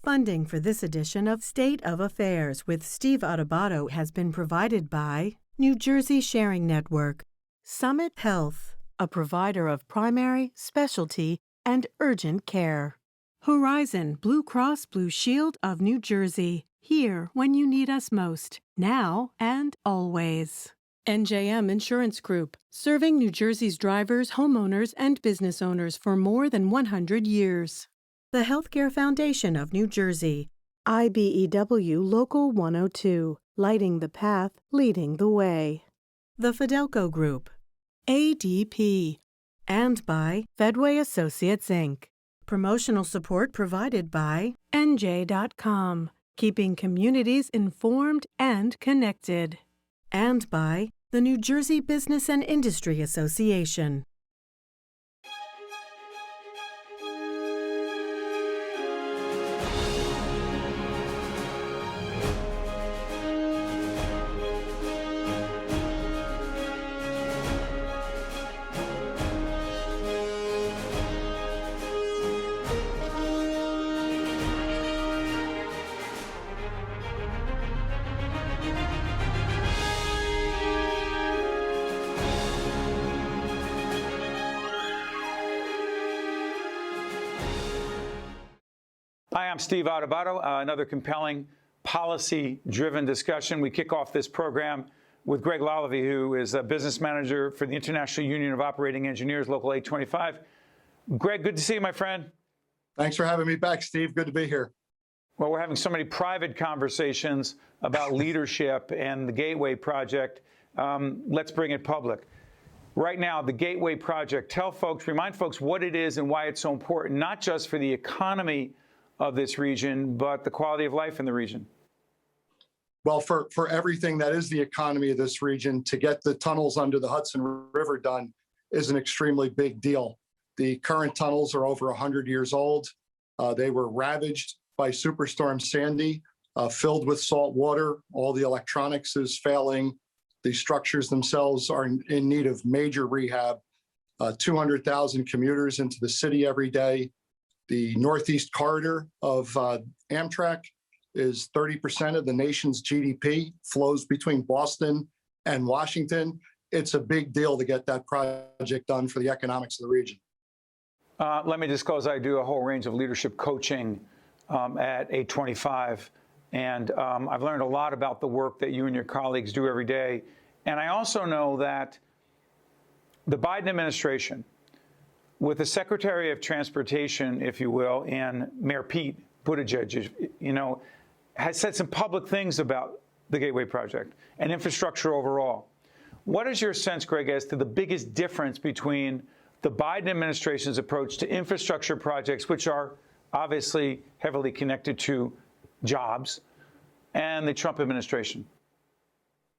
Funding for this edition of State of Affairs with Steve Adubato has been provided by New Jersey Sharing Network, Summit Health, a provider of primary, specialty, and urgent care. Horizon Blue Cross Blue Shield of New Jersey, here when you need us most, now and always. NJM Insurance Group, serving New Jersey's drivers, homeowners, and business owners for more than 100 years. The Healthcare Foundation of New Jersey, IBEW Local 102, lighting the path, leading the way. The Fidelco Group, ADP, and by Fedway Associates, Inc. Promotional support provided by NJ.com, keeping communities informed and connected. And by the New Jersey Business and Industry Association. Hi, I'm Steve Adubato. Another compelling policy-driven discussion. We kick off this program with Greg Lalavee, who is a business manager for the International Union of Operating Engineers, Local 825. Greg, good to see you, my friend. Thanks for having me back, Steve. Good to be here. Well, we're having so many private conversations about leadership and the Gateway Project. Let's bring it public. Right now, the Gateway Project, remind folks what it is and why it's so important, not just for the economy of this region, but the quality of life in the region. Well, for everything that is the economy of this region, to get the tunnels under the Hudson River done is an extremely big deal. The current tunnels are over 100 years old. They were ravaged by Superstorm Sandy, filled with salt water. All the electronics is failing. The structures themselves are in need of major rehab. 200,000 commuters into the city every day. The Northeast Corridor of Amtrak is 30% of the nation's GDP, flows between Boston and Washington. It's a big deal to get that project done for the economics of the region. Let me disclose, I do a whole range of leadership coaching at 825, and I've learned a lot about the work that you and your colleagues do every day. And I also know that the Biden administration, with the Secretary of Transportation, if you will, and Mayor Pete Buttigieg, has said some public things about the Gateway Project and infrastructure overall. What is your sense, Greg, as to the biggest difference between the Biden administration's approach to infrastructure projects, which are obviously heavily connected to jobs, and the Trump administration?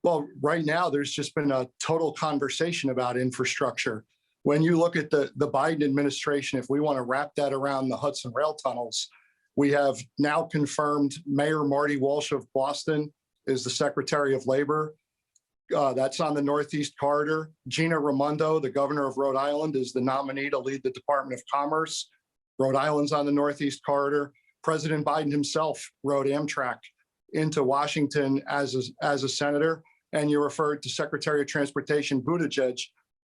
Well, right now, there's just been a total conversation about infrastructure. When you look at the Biden administration, if we want to wrap that around the Hudson Rail tunnels, we have now confirmed Mayor Marty Walsh of Boston is the Secretary of Labor. That's on the Northeast Corridor. Gina Raimondo, the governor of Rhode Island, is the nominee to lead the Department of Commerce. Rhode Island's on the Northeast Corridor. President Biden himself rode Amtrak into Washington as a senator. And you referred to Secretary of Transportation Buttigieg.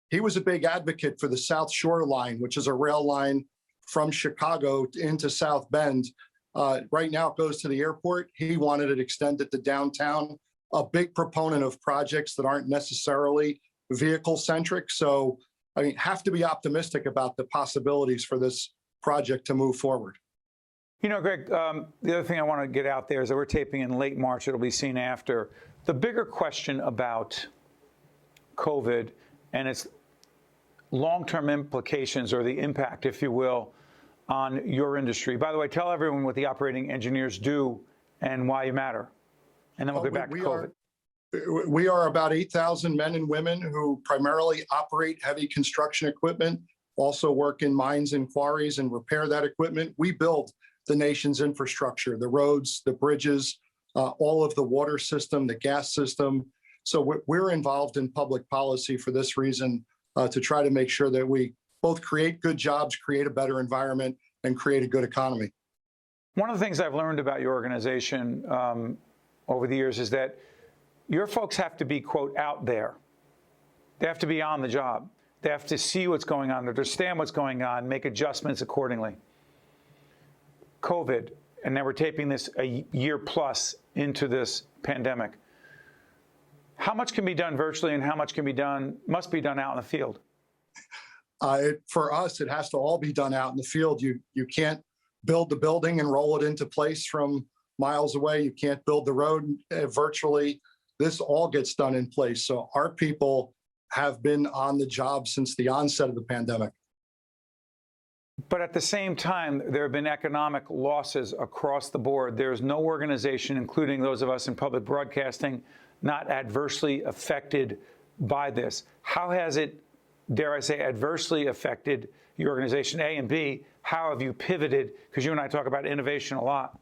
He was a big advocate for the South Shore Line, which is a rail line from Chicago into South Bend. Right now, it goes to the airport. He wanted it extended to downtown. A big proponent of projects that aren't necessarily vehicle-centric. So, have to be optimistic about the possibilities for this project to move forward. Greg, the other thing I want to get out there is that we're taping in late March. It'll be seen after. The bigger question about COVID and its long-term implications, or the impact, if you will, on your industry. By the way, tell everyone what the operating engineers do and why you matter. And then we'll get back to COVID. We are about 8,000 men and women who primarily operate heavy construction equipment, also work in mines and quarries and repair that equipment. We build the nation's infrastructure, the roads, the bridges, all of the water system, the gas system. So we're involved in public policy for this reason, to try to make sure that we both create good jobs, create a better environment, and create a good economy. One of the things I've learned about your organization over the years is that your folks have to be, quote, out there. They have to be on the job. They have to see what's going on, understand what's going on, make adjustments accordingly. COVID, and now we're taping this a year plus into this pandemic. How much can be done virtually and how much must be done out in the field? For us, it has to all be done out in the field. You can't build the building and roll it into place from miles away. You can't build the road virtually. This all gets done in place. So our people have been on the job since the onset of the pandemic. But at the same time, there have been economic losses across the board. There's no organization, including those of us in public broadcasting, not adversely affected by this. How has it, dare I say, adversely affected your organization, A, and B, how have you pivoted? Because you and I talk about innovation a lot.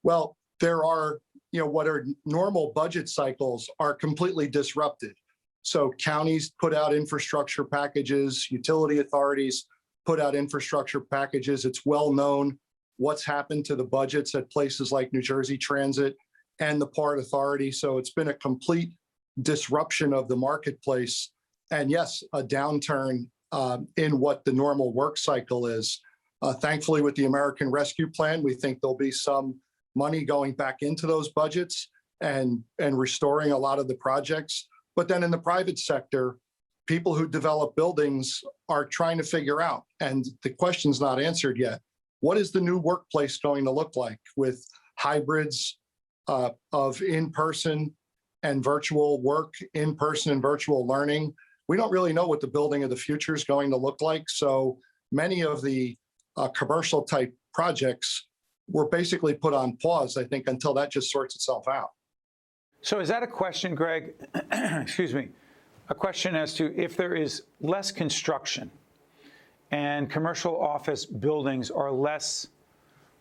Well, there are, what are normal budget cycles are completely disrupted. So counties put out infrastructure packages, utility authorities put out infrastructure packages. It's well known what's happened to the budgets at places like New Jersey Transit and the Port Authority. So it's been a complete disruption of the marketplace. And yes, a downturn in what the normal work cycle is. Thankfully, with the American Rescue Plan, we think there'll be some money going back into those budgets and restoring a lot of the projects. But then in the private sector, people who develop buildings are trying to figure out, and the question's not answered yet, what is the new workplace going to look like with hybrids of in-person and virtual work, in-person and virtual learning? We don't really know what the building of the future is going to look like. So many of the commercial type projects were basically put on pause, I think, until that just sorts itself out. So is that a question, Greg, excuse me, a question as to if there is less construction and commercial office buildings are less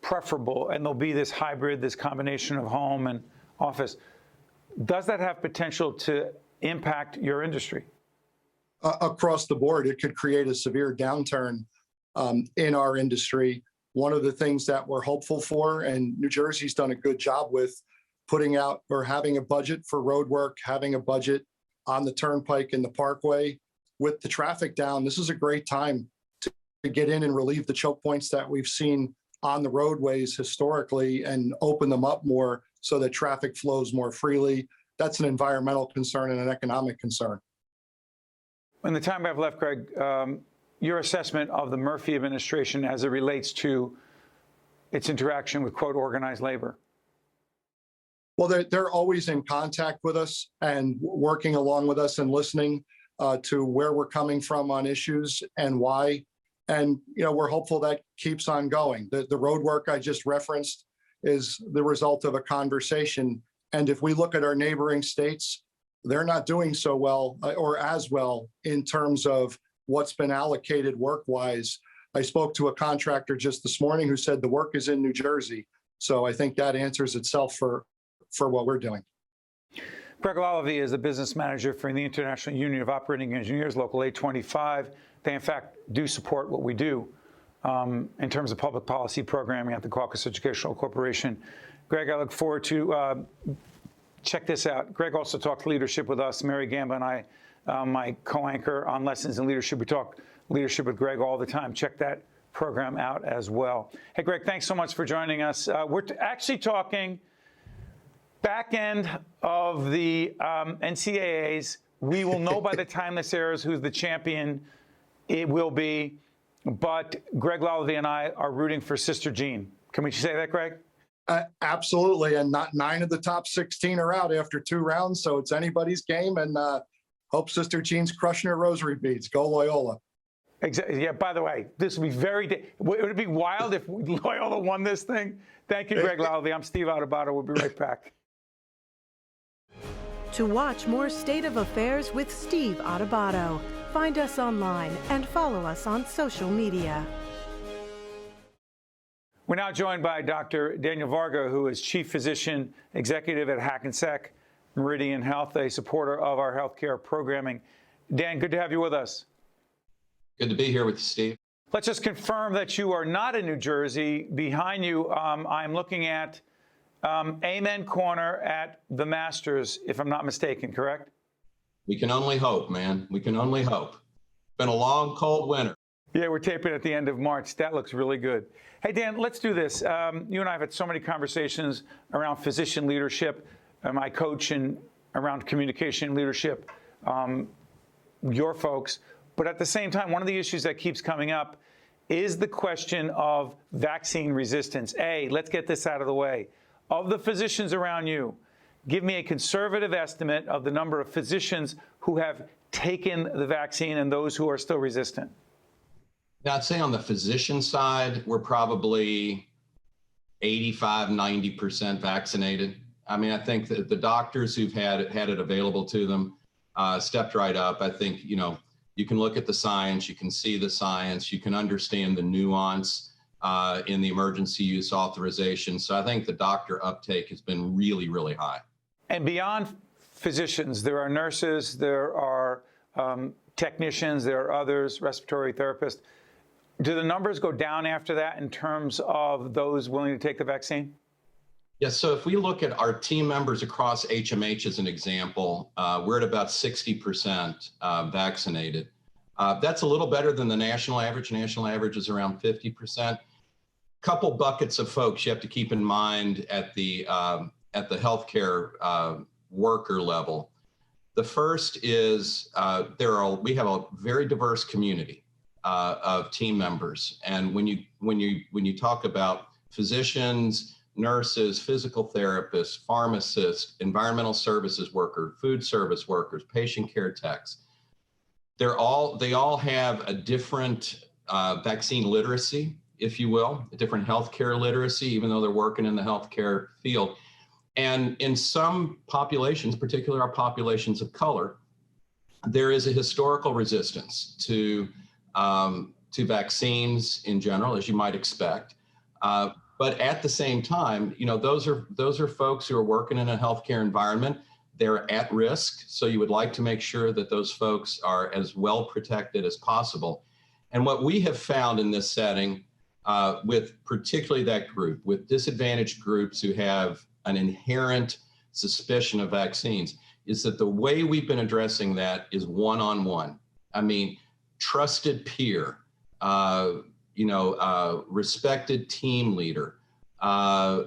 preferable and there'll be this hybrid, this combination of home and office, does that have potential to impact your industry? Across the board, it could create a severe downturn in our industry. One of the things that we're hopeful for, and New Jersey's done a good job with, putting out or having a budget for road work, having a budget on the turnpike and the parkway. With the traffic down, this is a great time to get in and relieve the choke points that we've seen on the roadways historically and open them up more so that traffic flows more freely. That's an environmental concern and an economic concern. In the time we have left, Greg, your assessment of the Murphy administration as it relates to its interaction with, quote, organized labor. Well, they're always in contact with us and working along with us and listening to where we're coming from on issues and why. And, we're hopeful that keeps on going. The road work I just referenced is the result of a conversation. And if we look at our neighboring states, they're not doing so well or as well in terms of what's been allocated work-wise. I spoke to a contractor just this morning who said the work is in New Jersey. So I think that answers itself for what we're doing. Greg Lalavee is the business manager for the International Union of Operating Engineers, Local 825. They, in fact, do support what we do in terms of public policy programming at the Caucus Educational Corporation. Greg, I look forward to check this out. Greg also talked leadership with us. Mary Gamba and I, my co-anchor on Lessons in Leadership, we talk leadership with Greg all the time. Check that program out as well. Hey, Greg, thanks so much for joining us. We're actually talking back end of the NCAAs. We will know by the time this airs who's the champion it will be. But Greg Lalavee and I are rooting for Sister Jean. Can we say that, Greg? Absolutely. And not 9 of the top 16 are out after 2 rounds. So it's anybody's game. And hope Sister Jean's crushing her rosary beads. Go Loyola. Exactly. Yeah, by the way, this would be would it be wild if Loyola won this thing? Thank you, Greg Lalavee. I'm Steve Adubato. We'll be right back. To watch more State of Affairs with Steve Adubato, find us online and follow us on social media. We're now joined by Dr. Daniel Varga, who is Chief Physician Executive at Hackensack Meridian Health, a supporter of our healthcare programming. Dan, good to have you with us. Good to be here with you, Steve. let's just confirm that you are not in New Jersey. Behind you, I'm looking at Amen Corner at the Masters, if I'm not mistaken, correct? We can only hope, man. We can only hope. Been a long, cold winter. Yeah, we're taping at the end of March. That looks really good. Hey, Dan, let's do this. You and I have had so many conversations around physician leadership. I coach around communication leadership, your folks. But at the same time, one of the issues that keeps coming up is the question of vaccine resistance. Let's get this out of the way. Of the physicians around you, give me a conservative estimate of the number of physicians who have taken the vaccine and those who are still resistant. Now, I'd say on the physician side, we're probably 85, 90% vaccinated. I mean, I think that the doctors who've had it available to them stepped right up. I think, you can look at the science, you can see the science, you can understand the nuance in the emergency use authorization. So I think the doctor uptake has been really, really high. And beyond physicians, there are nurses, there are technicians, there are others, respiratory therapists. Do the numbers go down after that in terms of those willing to take the vaccine? Yes, so if we look at our team members across HMH as an example, we're at about 60% vaccinated. That's a little better than the national average. National average is around 50%. Couple buckets of folks you have to keep in mind at the healthcare worker level. The first is we have a very diverse community of team members, and when you talk about physicians, nurses, physical therapists, pharmacists, environmental services workers, food service workers, patient care techs, they all have a different vaccine literacy, if you will, a different healthcare literacy, even though they're working in the healthcare field. And in some populations, particularly our populations of color, there is a historical resistance to vaccines in general, as you might expect. But at the same time, those are folks who are working in a healthcare environment. They're at risk, so you would like to make sure that those folks are as well protected as possible. And what we have found in this setting, with particularly that group, with disadvantaged groups who have an inherent suspicion of vaccines, is that the way we've been addressing that is one-on-one. I mean, trusted peer, respected team leader, a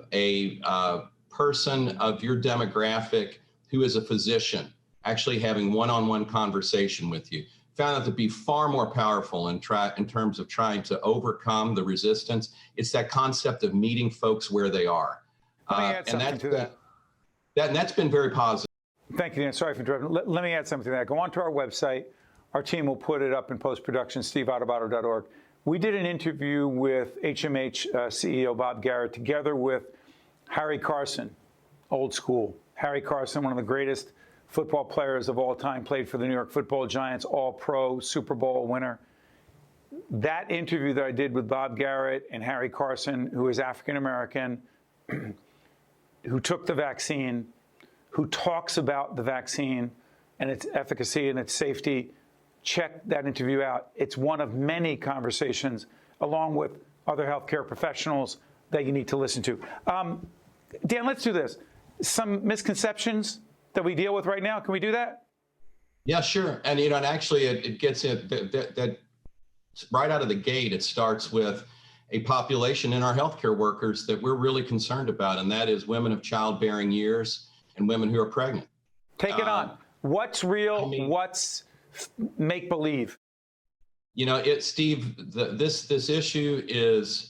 person of your demographic who is a physician, actually having one-on-one conversation with you. Found that to be far more powerful in terms of trying to overcome the resistance. It's that concept of meeting folks where they are. Let me add something to that. That's been very positive. Thank you, Dan. Sorry for interrupting. Let me add something to that. Go onto our website. Our team will put it up in post-production, steveadubato.org. We did an interview with HMH CEO Bob Garrett together with Harry Carson, old school. Harry Carson, one of the greatest football players of all time, played for the New York Football Giants, all-pro, Super Bowl winner. That interview that I did with Bob Garrett and Harry Carson, who is African-American, who took the vaccine, who talks about the vaccine and its efficacy and its safety, check that interview out. It's one of many conversations, along with other healthcare professionals, that you need to listen to. Dan, let's do this. Some misconceptions that we deal with right now. Can we do that? Yeah, sure. And and actually, it gets it that right out of the gate. It starts with a population in our healthcare workers that we're really concerned about, and that is women of childbearing years and women who are pregnant. Take it on. What's real? What's make believe? Steve, this issue is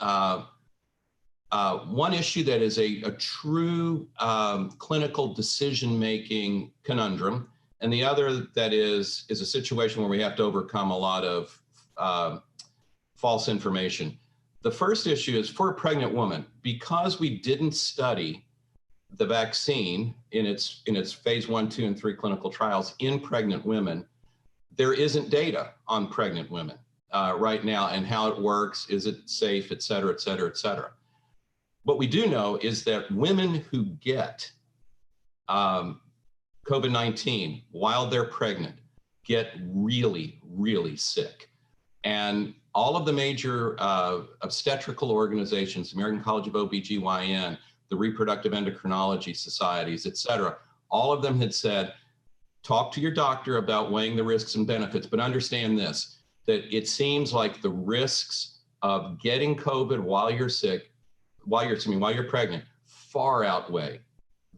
one issue that is a true clinical decision-making conundrum, and the other that is a situation where we have to overcome a lot of false information. The first issue is for a pregnant woman, because we didn't study the vaccine in its phase 1, 2, and 3 clinical trials in pregnant women. There isn't data on pregnant women right now and how it works, is it safe, et cetera, et cetera, et cetera. What we do know is that women who get COVID-19 while they're pregnant get really, really sick. And all of the major obstetrical organizations, American College of OBGYN, the reproductive endocrinology societies, et cetera, all of them had said, talk to your doctor about weighing the risks and benefits, but understand this, that it seems like the risks of getting COVID while you're sick, while you're pregnant, far outweigh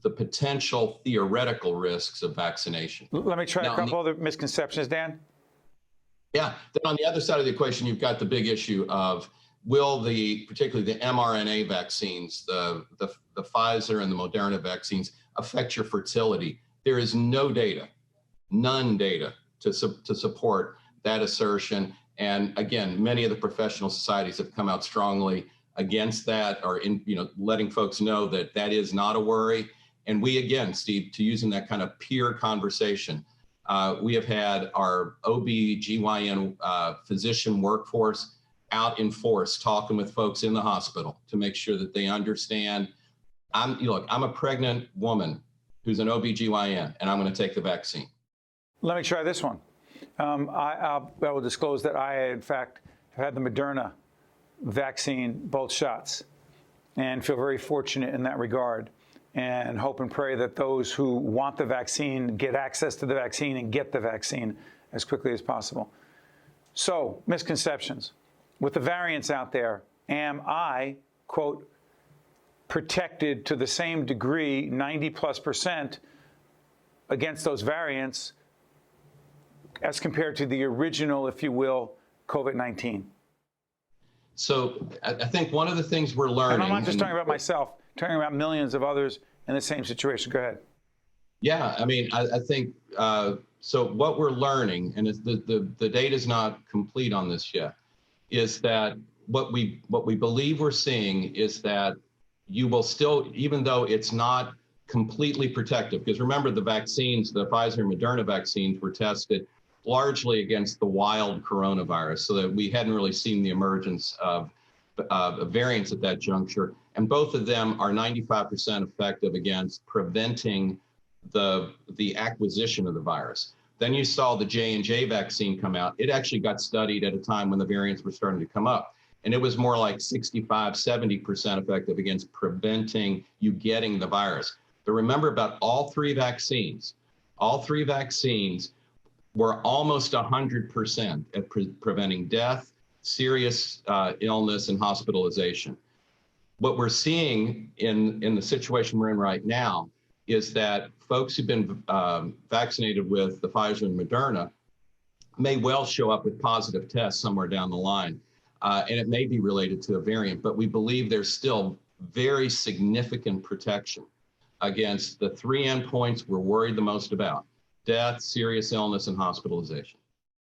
the potential theoretical risks of vaccination. Let me try a couple other misconceptions, Dan. Yeah, then on the other side of the equation, you've got the big issue of will particularly the mRNA vaccines, the Pfizer and the Moderna vaccines affect your fertility? There is no data, none data to support that assertion. And again, many of the professional societies have come out strongly against that, or letting folks know that that is not a worry. And we, again, Steve, to using that kind of peer conversation, we have had our OB/GYN physician workforce out in force talking with folks in the hospital to make sure that they understand, look, I'm a pregnant woman who's an OB/GYN, and I'm going to take the vaccine. Let me try this one. I will disclose that I, in fact, have had the Moderna vaccine, both shots, and feel very fortunate in that regard, and hope and pray that those who want the vaccine get access to the vaccine and get the vaccine as quickly as possible. So, misconceptions. With the variants out there, am I, quote, protected to the same degree, 90+% against those variants as compared to the original, if you will, COVID-19? So I think one of the things we're learning— And I'm not just talking about myself, I'm talking about millions of others in the same situation. Go ahead. Yeah, I mean, I think, so what we're learning, and the data is not complete on this yet, is that what we believe we're seeing is that you will still, even though it's not completely protective, because remember the vaccines, the Pfizer and Moderna vaccines were tested largely against the wild coronavirus, so that we hadn't really seen the emergence of variants at that juncture. And both of them are 95% effective against preventing the acquisition of the virus. Then you saw the J&J vaccine come out. It actually got studied at a time when the variants were starting to come up. And it was more like 65, 70% effective against preventing you getting the virus. But remember, about all three vaccines were almost 100% at preventing death, serious illness, and hospitalization. What we're seeing in the situation we're in right now is that folks who've been vaccinated with the Pfizer and Moderna may well show up with positive tests somewhere down the line. And it may be related to a variant, but we believe there's still very significant protection against the three endpoints we're worried the most about: death, serious illness, and hospitalization.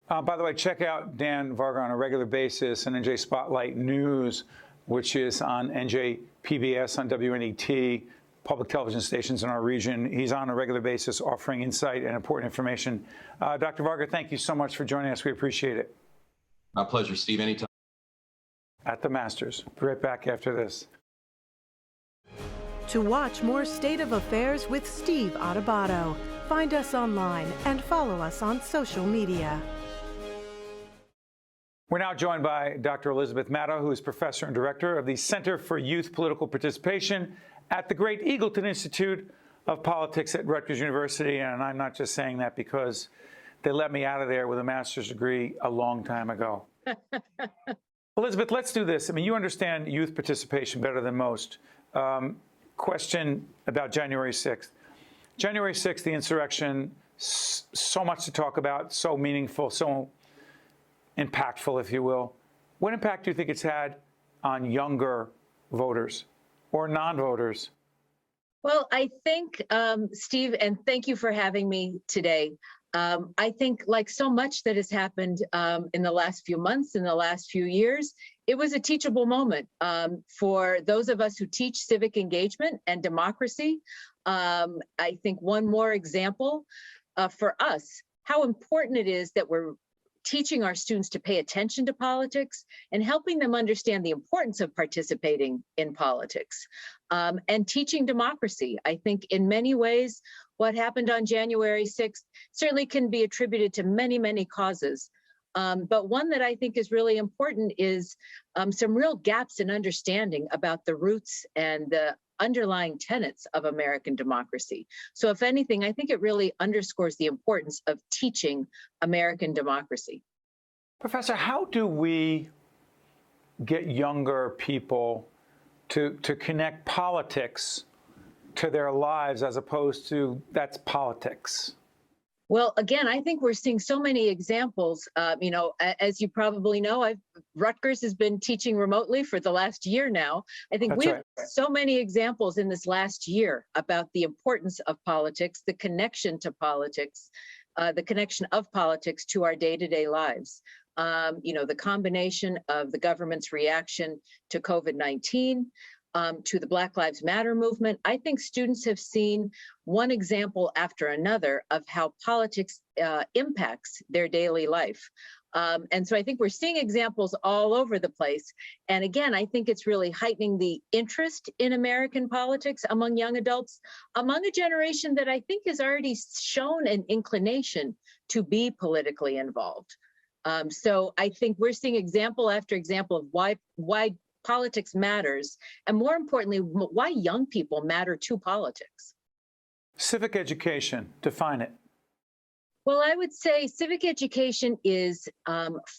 By the way, check out Dan Varga on a regular basis, and NJ Spotlight News, which is on NJ PBS, on WNET, public television stations in our region. He's on a regular basis offering insight and important information. Dr. Varga, thank you so much for joining us. We appreciate it. My pleasure, Steve. Anytime. At the Masters. Be right back after this. To watch more State of Affairs with Steve Adubato, find us online and follow us on social media. We're now joined by Dr. Elizabeth Matto, who is professor and director of the Center for Youth Political Participation at the great Eagleton Institute of Politics at Rutgers University. And I'm not just saying that because they let me out of there with a master's degree a long time ago. Elizabeth, let's do this. I mean, you understand youth participation better than most. Question about January 6th. January 6th, the insurrection, so much to talk about, so meaningful, so impactful, if you will. What impact do you think it's had on younger voters or non-voters? Well, I think, Steve, and thank you for having me today. I think, like so much that has happened in the last few months, in the last few years, it was a teachable moment for those of us who teach civic engagement and democracy. I think one more example for us, how important it is that we're teaching our students to pay attention to politics and helping them understand the importance of participating in politics and teaching democracy. I think in many ways, what happened on January 6th certainly can be attributed to many, many causes. But one that I think is really important is some real gaps in understanding about the roots and the underlying tenets of American democracy. So if anything, I think it really underscores the importance of teaching American democracy. Professor, how do we get younger people to connect politics to their lives as opposed to that's politics? Well, again, I think we're seeing so many examples. As you probably know, Rutgers has been teaching remotely for the last year now. I think we have so many examples in this last year about the importance of politics, the connection to politics, the connection of politics to our day-to-day lives. The combination of the government's reaction to COVID-19, to the Black Lives Matter movement. I think students have seen one example after another of how politics impacts their daily life. And so I think we're seeing examples all over the place. And again, I think it's really heightening the interest in American politics among young adults, among a generation that I think has already shown an inclination to be politically involved. So I think we're seeing example after example of why politics matters, and more importantly, why young people matter to politics. Civic education, define it. Well, I would say civic education is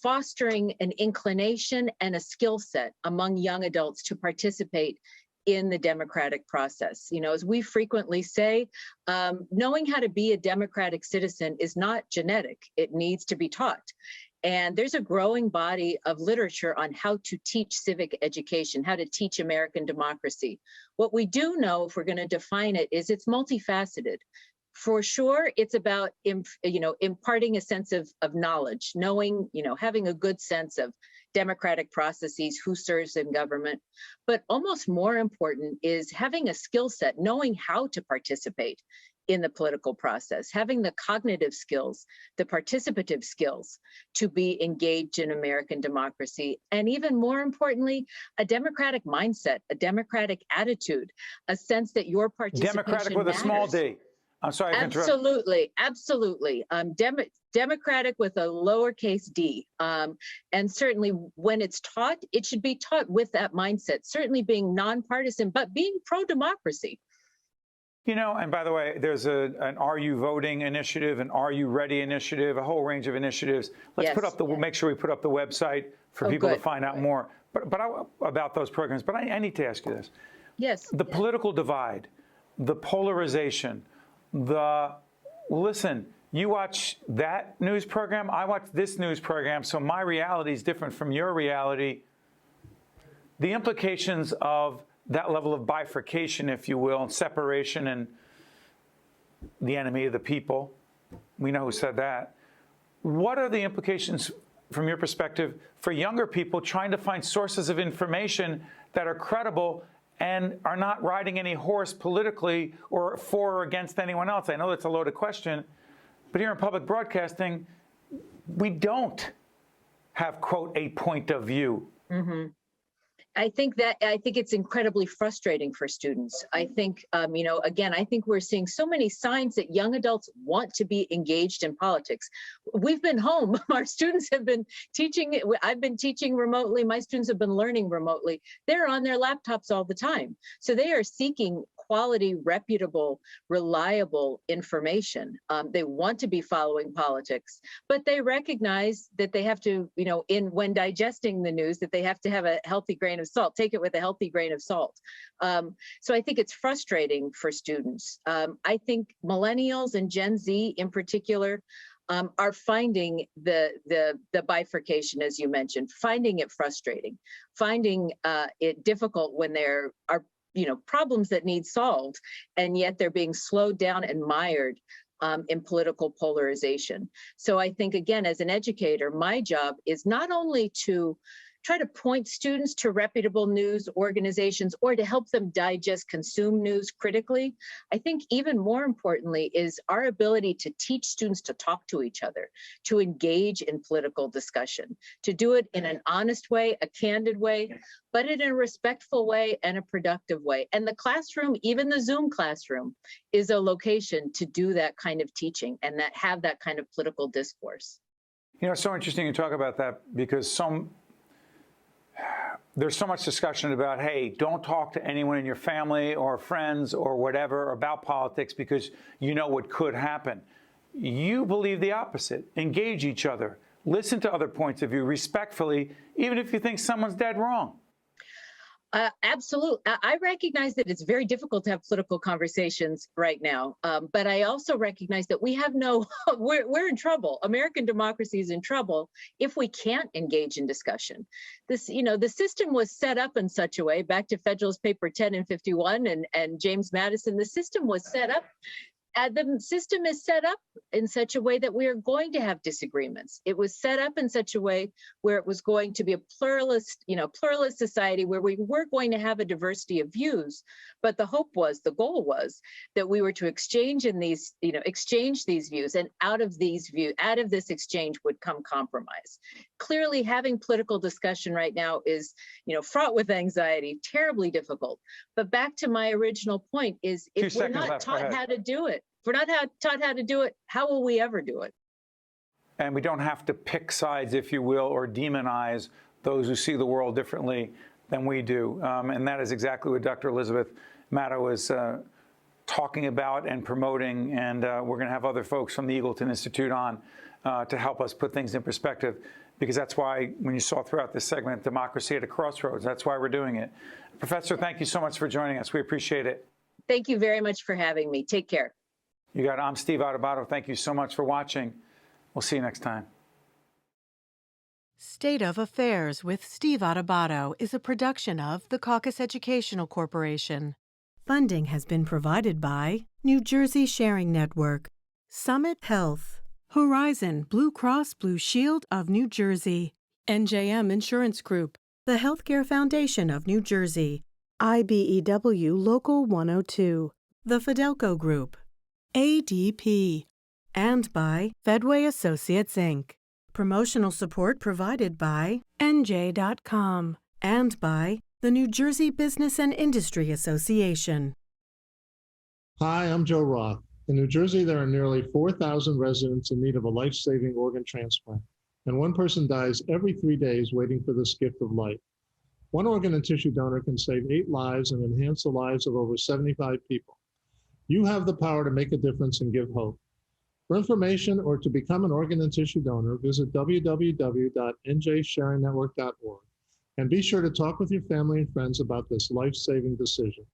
fostering an inclination and a skill set among young adults to participate in the democratic process. As we frequently say, knowing how to be a democratic citizen is not genetic. It needs to be taught. And there's a growing body of literature on how to teach civic education, how to teach American democracy. What we do know, if we're going to define it, is it's multifaceted. For sure, it's about imparting a sense of knowledge, knowing, having a good sense of democratic processes, who serves in government. But almost more important is having a skill set, knowing how to participate in the political process, having the cognitive skills, the participative skills to be engaged in American democracy, and even more importantly, a democratic mindset, a democratic attitude, a sense that your participation Democratic with matters. A small d. I'm sorry. Absolutely, absolutely. Democratic with a lowercase d. And certainly when it's taught, it should be taught with that mindset, certainly being nonpartisan, but being pro-democracy. And by the way, there's an Are You Voting initiative, an Are You Ready initiative, a whole range of initiatives. Let's make sure we put up the website for people to find out more about those programs. But I need to ask you this. Yes. The political divide, the polarization, listen, you watch that news program, I watch this news program, so my reality is different from your reality. The implications of that level of bifurcation, if you will, and separation, and the enemy of the people. We know who said that. What are the implications, from your perspective, for younger people trying to find sources of information that are credible and are not riding any horse politically or for or against anyone else? I know that's a loaded question, but here in public broadcasting, we don't have, quote, a point of view. Mm-hmm. I think it's incredibly frustrating for students. I think, again, I think we're seeing so many signs that young adults want to be engaged in politics. We've been home. Our students have been teaching. I've been teaching remotely. My students have been learning remotely. They're on their laptops all the time. So they are seeking quality, reputable, reliable information. They want to be following politics, but they recognize that they have to, when digesting the news, that they have to have a healthy grain of salt, take it with a healthy grain of salt. So I think it's frustrating for students. I think millennials and Gen Z in particular are finding the bifurcation, as you mentioned, finding it frustrating, finding it difficult when there are problems that need solved, and yet they're being slowed down and mired in political polarization. So I think, again, as an educator, my job is not only to try to point students to reputable news organizations or to help them digest, consume news critically. I think even more importantly is our ability to teach students to talk to each other, to engage in political discussion, to do it in an honest way, a candid way, but in a respectful way and a productive way. And the classroom, even the Zoom classroom, is a location to do that kind of teaching and have that kind of political discourse. You know, it's so interesting you talk about that because there's so much discussion about, hey, don't talk to anyone in your family or friends or whatever about politics because you know what could happen. You believe the opposite. Engage each other. Listen to other points of view respectfully, even if you think someone's dead wrong. Absolutely. I recognize that it's very difficult to have political conversations right now. But I also recognize that we have we're in trouble. American democracy is in trouble if we can't engage in discussion. The system was set up in such a way, back to Federalist Paper 10 and 51 and James Madison, the system was set up. The system is set up in such a way that we are going to have disagreements. It was set up in such a way where it was going to be a pluralist society where we were going to have a diversity of views. But the goal was that we were to exchange these views, and out of this exchange would come compromise. Clearly, having political discussion right now is, fraught with anxiety, terribly difficult. But back to my original point is, if we're not taught how to do it, if we're not taught how to do it, how will we ever do it? And we don't have to pick sides, if you will, or demonize those who see the world differently than we do. And that is exactly what Dr. Elizabeth Matto is talking about and promoting. And we're going to have other folks from the Eagleton Institute on to help us put things in perspective, because that's why, when you saw throughout this segment, democracy at a crossroads, that's why we're doing it. Professor, thank you so much for joining us. We appreciate it. Thank you very much for having me. Take care. You got it. I'm Steve Adubato. Thank you so much for watching. We'll see you next time. State of Affairs with Steve Adubato is a production of the Caucus Educational Corporation. Funding has been provided by New Jersey Sharing Network, Summit Health, Horizon Blue Cross Blue Shield of New Jersey, NJM Insurance Group, the Healthcare Foundation of New Jersey, IBEW Local 102, the Fidelco Group, ADP, and by Fedway Associates, Inc. Promotional support provided by NJ.com and by the New Jersey Business and Industry Association. Hi, I'm Joe Roth. In New Jersey, there are nearly 4,000 residents in need of a life-saving organ transplant, and one person dies every 3 days waiting for this gift of life. One organ and tissue donor can save 8 lives and enhance the lives of over 75 people. You have the power to make a difference and give hope. For information or to become an organ and tissue donor, visit www.njsharingnetwork.org and be sure to talk with your family and friends about this life-saving decision.